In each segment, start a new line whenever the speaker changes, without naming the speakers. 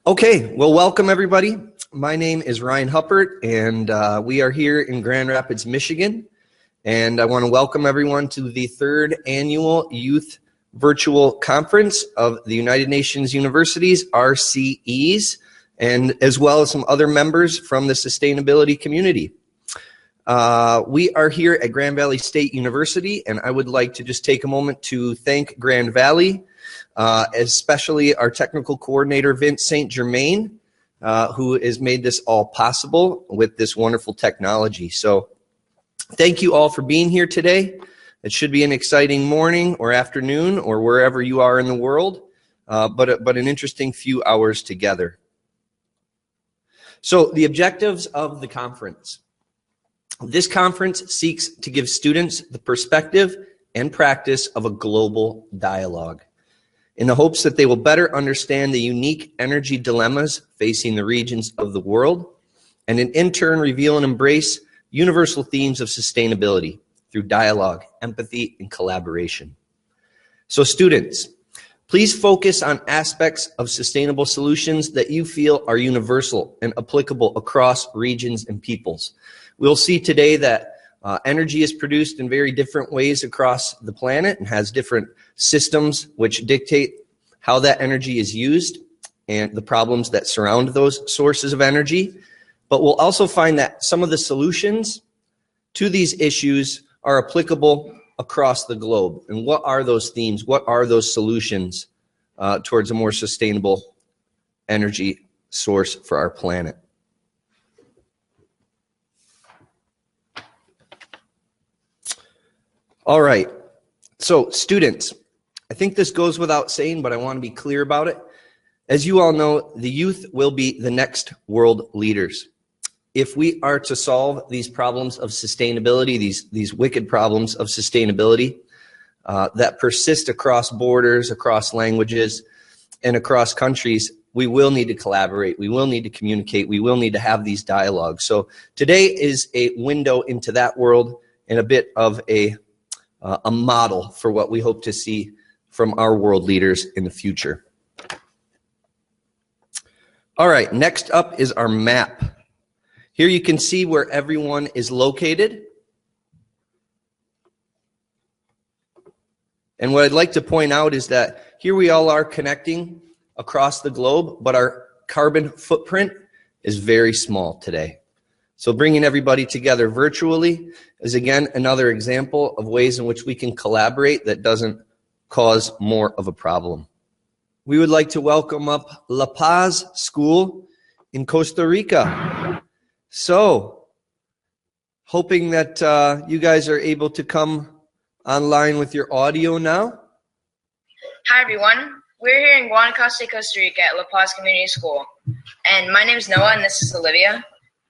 Okay, well, welcome everybody. My name is Ryan Huppert, and we are here in Grand Rapids, Michigan. And I want to welcome everyone to the third annual Youth Virtual Conference of the United Nations Universities, RCEs, and as well as some other members from the sustainability community. We are here at Grand Valley State University, and I would like to just take a moment to thank Grand Valley, especially our technical coordinator, Vince St. Germain, who has made this all possible with this wonderful technology. So thank you all for being here today. It should be an exciting morning or afternoon or wherever you are in the world, but an interesting few hours together. So the objectives of the conference. This conference seeks to give students the perspective and practice of a global dialogue in the hopes that they will better understand the unique energy dilemmas facing the regions of the world, and in turn reveal and embrace universal themes of sustainability through dialogue, empathy, and collaboration. So students, please focus on aspects of sustainable solutions that you feel are universal and applicable across regions and peoples. We'll see today that energy is produced in very different ways across the planet and has different systems which dictate how that energy is used and the problems that surround those sources of energy. But we'll also find that some of the solutions to these issues are applicable across the globe. And what are those themes? What are those solutions towards a more sustainable energy source for our planet? All right, so students, I think this goes without saying, but I want to be clear about it. As you all know, the youth will be the next world leaders. If we are to solve these problems of sustainability, these wicked problems of sustainability that persist across borders, across languages, and across countries, we will need to collaborate, we will need to communicate, we will need to have these dialogues. So today is a window into that world and a bit of a model for what we hope to see from our world leaders in the future. All right, next up is our map. Here you can see where everyone is located. And what I'd like to point out is that here we all are connecting across the globe, but our carbon footprint is very small today. So bringing everybody together virtually is, again, another example of ways in which we can collaborate that doesn't cause more of a problem. We would like to welcome up La Paz School in Costa Rica. So, hoping that you guys are able to come online with your audio now.
Hi, everyone. We're here in Guanacaste, Costa Rica at La Paz Community School. And my name is Noah, and this is Olivia.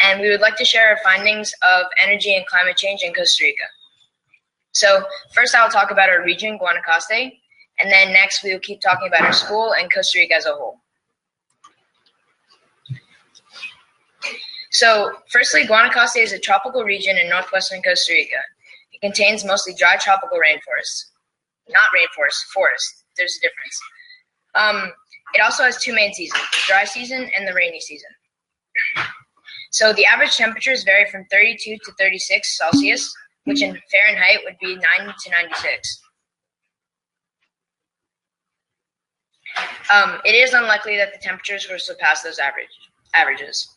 And we would like to share our findings of energy and climate change in Costa Rica. So first I'll talk about our region, Guanacaste, and then next we will keep talking about our school and Costa Rica as a whole. So firstly, Guanacaste is a tropical region in northwestern Costa Rica. It contains mostly dry tropical rainforests. Not rainforest, forest. There's a difference. It also has two main seasons, the dry season and the rainy season. So the average temperatures vary from 32 to 36 Celsius, which in Fahrenheit would be 90 to 96. It is unlikely that the temperatures will surpass those averages.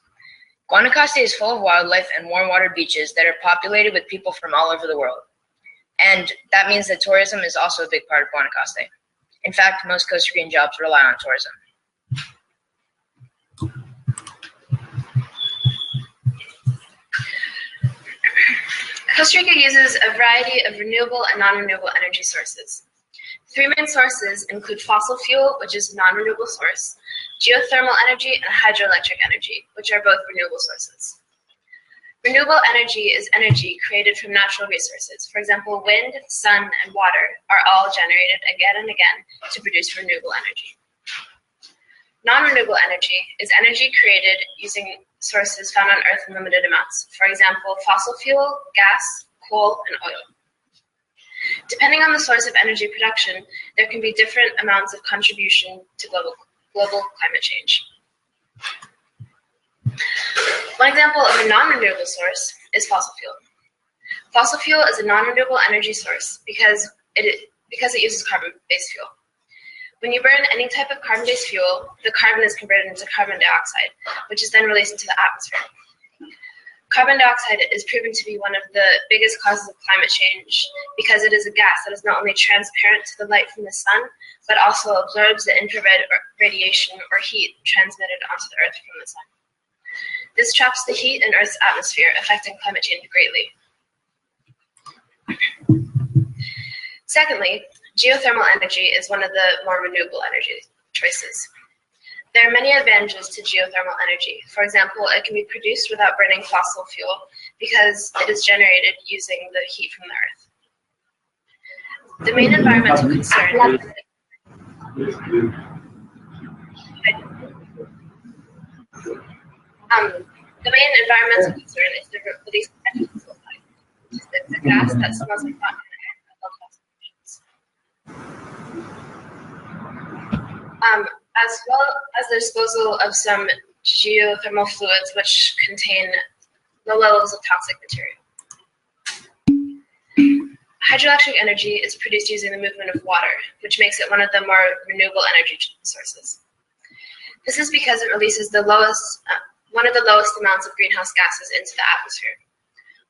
Guanacaste is full of wildlife and warm water beaches that are populated with people from all over the world. And that means that tourism is also a big part of Guanacaste. In fact, most Costa Rican jobs rely on tourism.
Costa Rica uses a variety of renewable and non-renewable energy sources. Three main sources include fossil fuel, which is a non-renewable source, geothermal energy, and hydroelectric energy, which are both renewable sources. Renewable energy is energy created from natural resources. For example, wind, sun, and water are all generated again and again to produce renewable energy. Non-renewable energy is energy created using sources found on Earth in limited amounts. For example, fossil fuel, gas, coal, and oil. Depending on the source of energy production, there can be different amounts of contribution to global climate change. One example of a non-renewable source is fossil fuel. Fossil fuel is a non-renewable energy source because it uses carbon-based fuel. When you burn any type of carbon-based fuel, the carbon is converted into carbon dioxide, which is then released into the atmosphere. Carbon dioxide is proven to be one of the biggest causes of climate change because it is a gas that is not only transparent to the light from the sun, but also absorbs the infrared radiation or heat transmitted onto the Earth from the sun. This traps the heat in Earth's atmosphere, affecting climate change greatly. Secondly, geothermal energy is one of the more renewable energy choices. There are many advantages to geothermal energy. For example, it can be produced without burning fossil fuel because it is generated using the heat from the Earth. The main environmental concern is the release of nitrogen sulfide, which is a gas that smells like rotten as well as the disposal of some geothermal fluids which contain low levels of toxic material. Hydroelectric energy is produced using the movement of water, which makes it one of the more renewable energy sources. This is because it releases one of the lowest amounts of greenhouse gases into the atmosphere.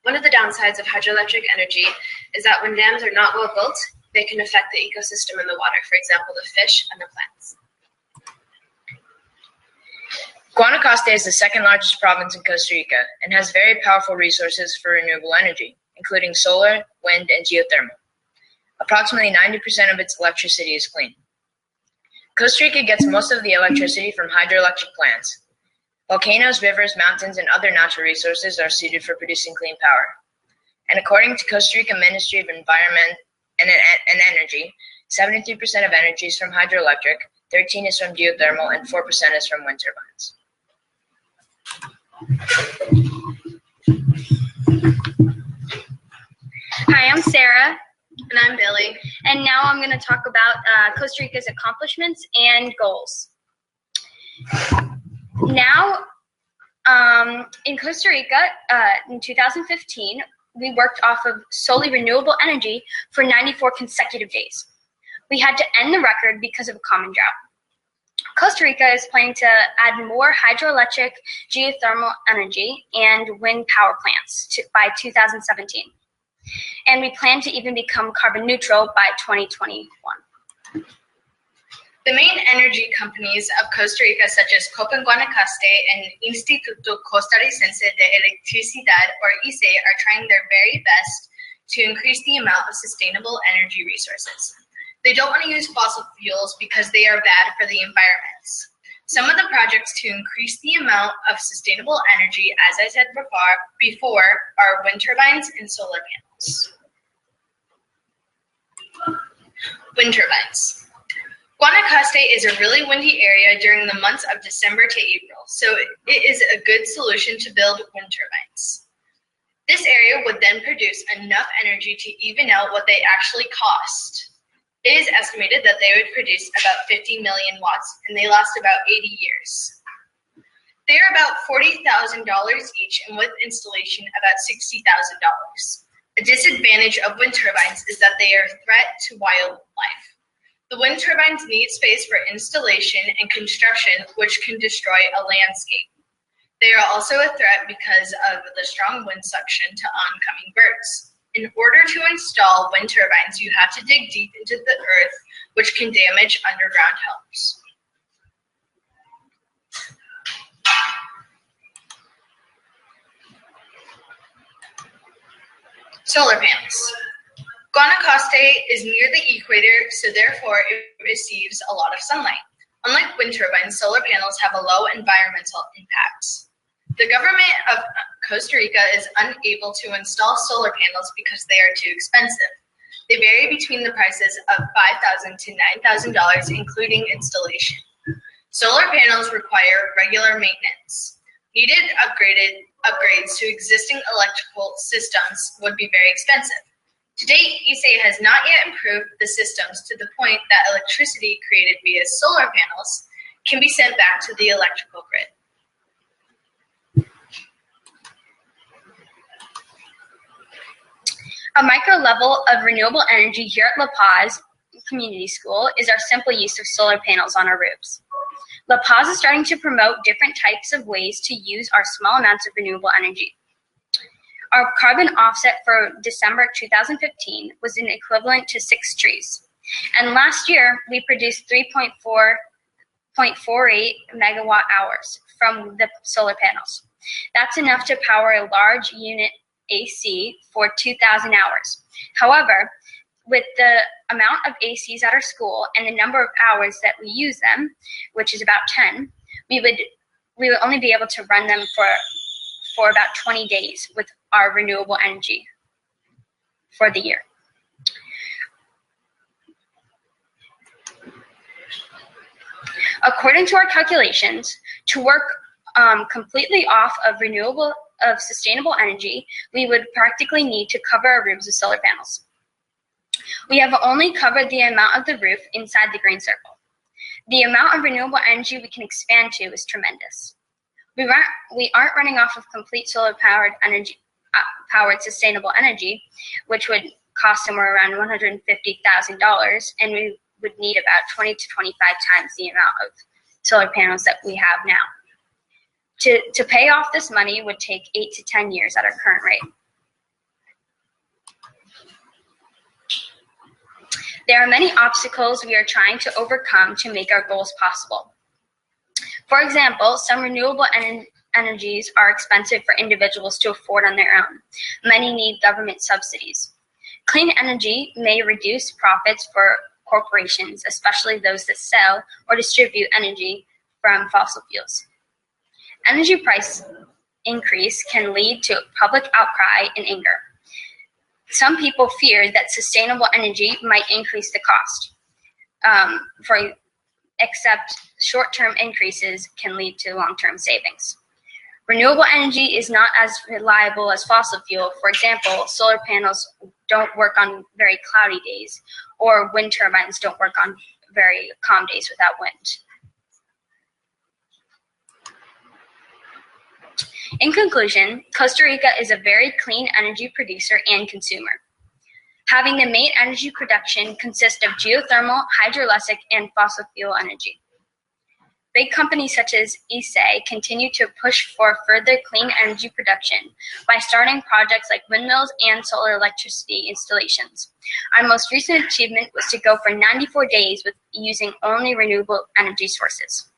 One of the downsides of hydroelectric energy is that when dams are not well built, they can affect the ecosystem in the water, for example, the fish and the plants.
Costa is the second largest province in Costa Rica and has very powerful resources for renewable energy, including solar, wind, and geothermal. Approximately 90% of its electricity is clean. Costa Rica gets most of the electricity from hydroelectric plants. Volcanoes, rivers, mountains, and other natural resources are suited for producing clean power. And according to Costa Rica Ministry of Environment and Energy, 73% of energy is from hydroelectric, 13% is from geothermal, and 4% is from wind turbines.
Hi, I'm Sarah.
And I'm Billy.
And now I'm going to talk about Costa Rica's accomplishments and goals. Now, in Costa Rica, in 2015, we worked off of solely renewable energy for 94 consecutive days. We had to end the record because of a common drought. Costa Rica is planning to add more hydroelectric, geothermal energy, and wind power plants by 2017. And we plan to even become carbon neutral by 2021.
The main energy companies of Costa Rica, such as Costa and Instituto Costarricense de Electricidad, or ICE, are trying their very best to increase the amount of sustainable energy resources. They don't want to use fossil fuels because they are bad for the environment. Some of the projects to increase the amount of sustainable energy, as I said before, are wind turbines and solar panels. Wind turbines. Costa is a really windy area during the months of December to April, so it is a good solution to build wind turbines. This area would then produce enough energy to even out what they actually cost. It is estimated that they would produce about 50 million watts, and they last about 80 years. They are about $40,000 each, and with installation, about $60,000. A disadvantage of wind turbines is that they are a threat to wildlife. The wind turbines need space for installation and construction, which can destroy a landscape. They are also a threat because of the strong wind suction to oncoming birds. In order to install wind turbines, you have to dig deep into the earth, which can damage underground homes. Solar panels. Costa is near the equator, so therefore it receives a lot of sunlight. Unlike wind turbines, solar panels have a low environmental impact. The government of Costa Rica is unable to install solar panels because they are too expensive. They vary between the prices of $5,000 to $9,000, including installation. Solar panels require regular maintenance. Needed upgrades to existing electrical systems would be very expensive. To date, ICE has not yet improved the systems to the point that electricity created via solar panels can be sent back to the electrical grid.
A micro level of renewable energy here at La Paz Community School is our simple use of solar panels on our roofs. La Paz is starting to promote different types of ways to use our small amounts of renewable energy. Our carbon offset for December 2015 was an equivalent to 6 trees. And last year, we produced 3.48 megawatt hours from the solar panels. That's enough to power a large unit AC for 2,000 hours. However, with the amount of ACs at our school and the number of hours that we use them, which is about 10, we would only be able to run them for about 20 days with our renewable energy for the year. According to our calculations, to work completely off of sustainable energy, we would practically need to cover our roofs with solar panels. We have only covered the amount of the roof inside the green circle. The amount of renewable energy we can expand to is tremendous. We aren't running off of complete solar-powered sustainable energy, which would cost somewhere around $150,000, and we would need about 20 to 25 times the amount of solar panels that we have now. To pay off this money would take 8 to 10 years at our current rate. There are many obstacles we are trying to overcome to make our goals possible. For example, some renewable energies are expensive for individuals to afford on their own. Many need government subsidies. Clean energy may reduce profits for corporations, especially those that sell or distribute energy from fossil fuels. Energy price increase can lead to public outcry and anger. Some people fear that sustainable energy might increase the cost, except short-term increases can lead to long-term savings. Renewable energy is not as reliable as fossil fuel. For example, solar panels don't work on very cloudy days, or wind turbines don't work on very calm days without wind. In conclusion, Costa Rica is a very clean energy producer and consumer. Having the main energy production consists of geothermal, hydroelectric, and fossil fuel energy. Big companies such as ICE continue to push for further clean energy production by starting projects like windmills and solar electricity installations. Our most recent achievement was to go for 94 days with using only renewable energy sources.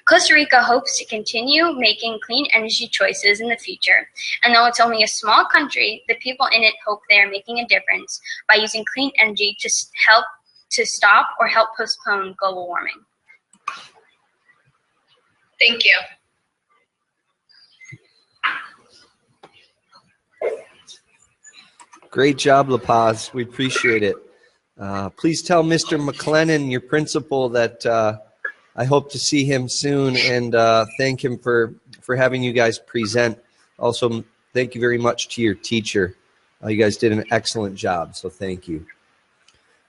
Costa Rica hopes to continue making clean energy choices in the future, and though it's only a small country, the people in it hope they are making a difference by using clean energy to help to stop or help postpone global warming.
Thank you.
Great job, La Paz. We appreciate it. Please tell Mr. McLennan, your principal, that I hope to see him soon, and thank him for having you guys present. Also, thank you very much to your teacher. You guys did an excellent job, so thank you.